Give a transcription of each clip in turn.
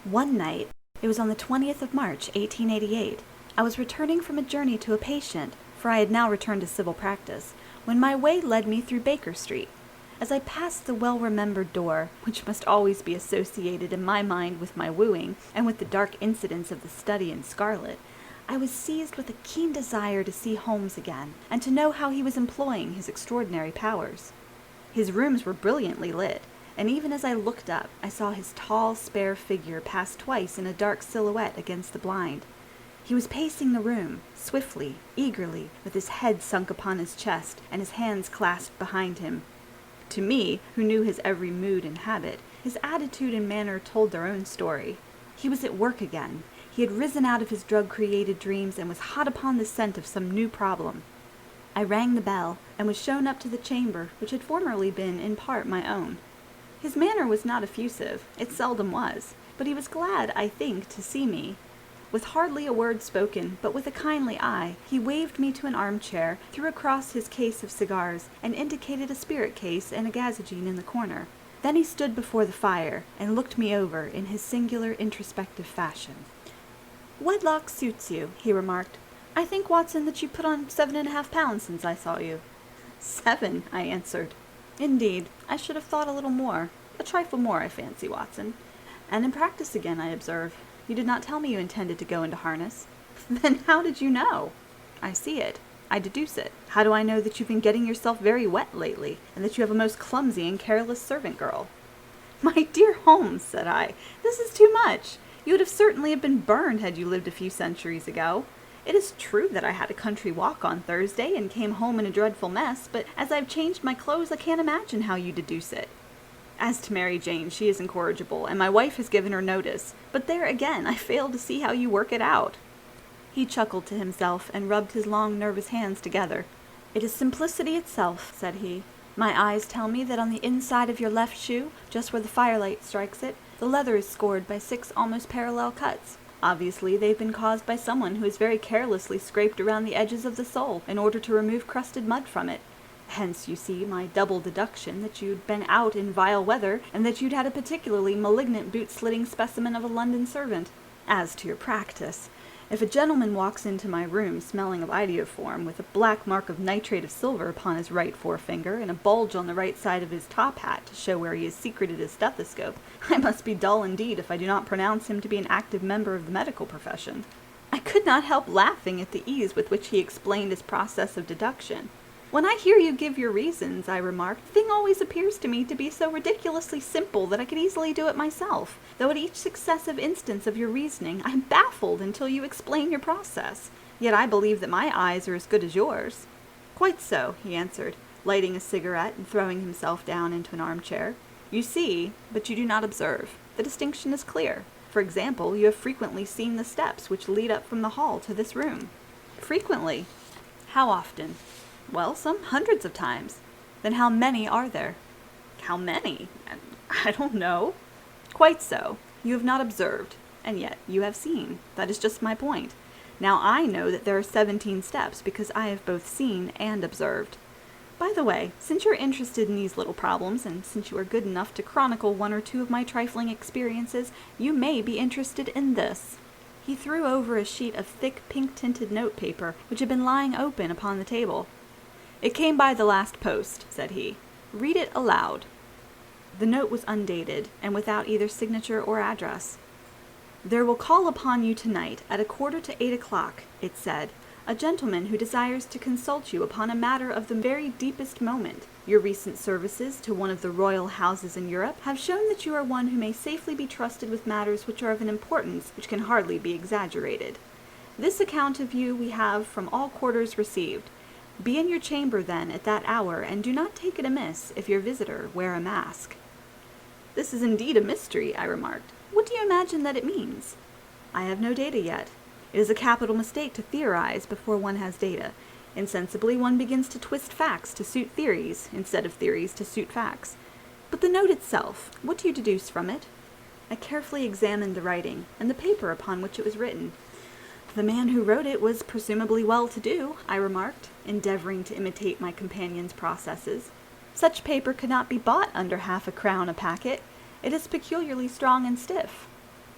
One night, it was on the 20th of March, 1888, I was returning from a journey to a patient, for I had now returned to civil practice, when my way led me through Baker Street. As I passed the well-remembered door, which must always be associated in my mind with my wooing, and with the dark incidents of the study in scarlet, I was seized with a keen desire to see Holmes again, and to know how he was employing his extraordinary powers. His rooms were brilliantly lit, and even as I looked up, I saw his tall, spare figure pass twice in a dark silhouette against the blind. He was pacing the room, swiftly, eagerly, with his head sunk upon his chest, and his hands clasped behind him. To me, who knew his every mood and habit, his attitude and manner told their own story. He was at work again. He had risen out of his drug-created dreams and was hot upon the scent of some new problem. I rang the bell, and was shown up to the chamber which had formerly been in part my own. His manner was not effusive, it seldom was, but he was glad, I think, to see me. With hardly a word spoken, but with a kindly eye, he waved me to an armchair, threw across his case of cigars, and indicated a spirit case and a gazogene in the corner. Then he stood before the fire, and looked me over in his singular introspective fashion. "Wedlock suits you," he remarked. "I think, Watson, that you put on 7½ pounds since I saw you." "7," I answered. "Indeed, I should have thought a little more. A trifle more, I fancy, Watson. And in practice again, I observe. You did not tell me you intended to go into harness." "Then how did you know?" "I see it. I deduce it. How do I know that you've been getting yourself very wet lately, and that you have a most clumsy and careless servant girl?" "My dear Holmes," said I, "this is too much. You would have certainly been burned had you lived a few centuries ago. It is true that I had a country walk on Thursday and came home in a dreadful mess, but as I've changed my clothes, I can't imagine how you deduce it. As to Mary Jane, she is incorrigible, and my wife has given her notice, but there again I fail to see how you work it out." He chuckled to himself and rubbed his long, nervous hands together. "It is simplicity itself," said he. "My eyes tell me that on the inside of your left shoe, just where the firelight strikes it, the leather is scored by 6 almost parallel cuts. Obviously, they've been caused by someone who has very carelessly scraped around the edges of the sole in order to remove crusted mud from it. Hence, you see, my double deduction that you'd been out in vile weather, and that you'd had a particularly malignant boot-slitting specimen of a London servant. As to your practice, if a gentleman walks into my room smelling of iodoform, with a black mark of nitrate of silver upon his right forefinger, and a bulge on the right side of his top hat to show where he has secreted his stethoscope, I must be dull indeed if I do not pronounce him to be an active member of the medical profession." I could not help laughing at the ease with which he explained his process of deduction. "When I hear you give your reasons," I remarked, "the thing always appears to me to be so ridiculously simple that I could easily do it myself, though at each successive instance of your reasoning I am baffled until you explain your process. Yet I believe that my eyes are as good as yours." "Quite so," he answered, lighting a cigarette and throwing himself down into an armchair. "You see, but you do not observe. The distinction is clear. For example, you have frequently seen the steps which lead up from the hall to this room." "Frequently." "How often?" "Well, some hundreds of times." "Then how many are there?" "How many? I don't know." "Quite so. You have not observed, and yet you have seen. That is just my point. Now I know that there are 17 steps because I have both seen and observed. By the way, since you're interested in these little problems, and since you are good enough to chronicle one or two of my trifling experiences, you may be interested in this." He threw over a sheet of thick pink-tinted note-paper which had been lying open upon the table. "It came by the last post," said he. "Read it aloud." The note was undated, and without either signature or address. "There will call upon you tonight at 7:45, it said, "a gentleman who desires to consult you upon a matter of the very deepest moment. Your recent services to one of the royal houses in Europe have shown that you are one who may safely be trusted with matters which are of an importance which can hardly be exaggerated. This account of you we have from all quarters received. Be in your chamber, then, at that hour, and do not take it amiss if your visitor wear a mask." "This is indeed a mystery," I remarked. "What do you imagine that it means?" "I have no data yet. It is a capital mistake to theorize before one has data. Insensibly one begins to twist facts to suit theories, instead of theories to suit facts. But the note itself, what do you deduce from it?" I carefully examined the writing, and the paper upon which it was written. "The man who wrote it was presumably well-to-do," I remarked, endeavoring to imitate my companion's processes. "Such paper could not be bought under 1/2 a crown a packet. It is peculiarly strong and stiff."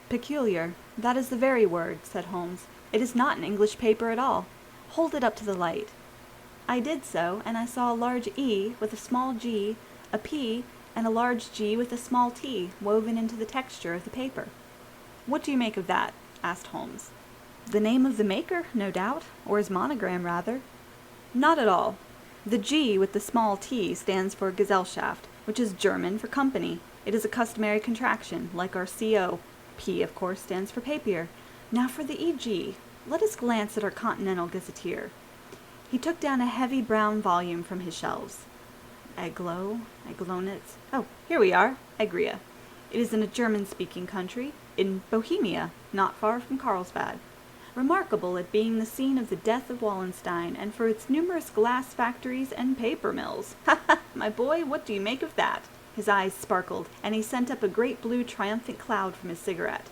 Peculiar. That is the very word, said Holmes. It is not an English paper at all. Hold it up to the light. I did so, and I saw a large E with a small g, a P, and a large G with a small t woven into the texture of the paper. What do you make of that? Asked Holmes. The name of the maker, no doubt, or his monogram, rather. Not at all. The G with the small t stands for Gesellschaft, which is German for company. It is a customary contraction, like our CO. P, of course, stands for papier. Now for the EG. Let us glance at our Continental Gazetteer. He took down a heavy brown volume from his shelves. Aglonitz. Oh, here we are. Egria. It is in a German-speaking country, in Bohemia, not far from Carlsbad. Remarkable at being the scene of the death of Wallenstein, and for its numerous glass factories and paper mills. Ha ha! My boy, what do you make of that? His eyes sparkled, and he sent up a great blue triumphant cloud from his cigarette.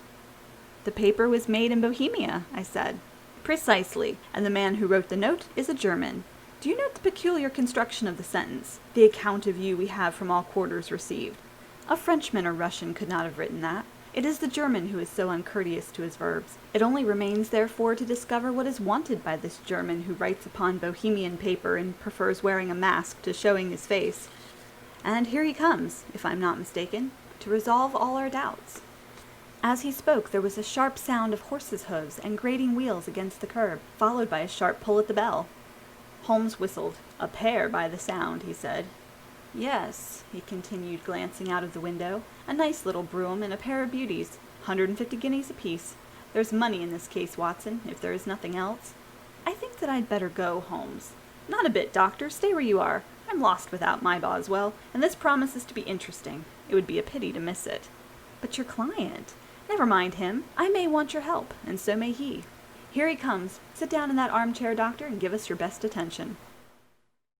The paper was made in Bohemia, I said. Precisely, and the man who wrote the note is a German. Do you note the peculiar construction of the sentence? The account of you we have from all quarters received. A Frenchman or Russian could not have written that. It is the German who is so uncourteous to his verbs. It only remains, therefore, to discover what is wanted by this German who writes upon Bohemian paper and prefers wearing a mask to showing his face. And here he comes, if I'm not mistaken, to resolve all our doubts. As he spoke, there was a sharp sound of horses' hoofs and grating wheels against the curb, followed by a sharp pull at the bell. Holmes whistled. A pair by the sound, he said. Yes, he continued, glancing out of the window. A nice little brougham and a pair of beauties. 150 guineas apiece. There's money in this case, Watson, if there is nothing else. I think that I'd better go, Holmes. Not a bit, Doctor. Stay where you are. I'm lost without my Boswell, and this promises to be interesting. It would be a pity to miss it. But your client? Never mind him. I may want your help, and so may he. Here he comes. Sit down in that armchair, Doctor, and give us your best attention.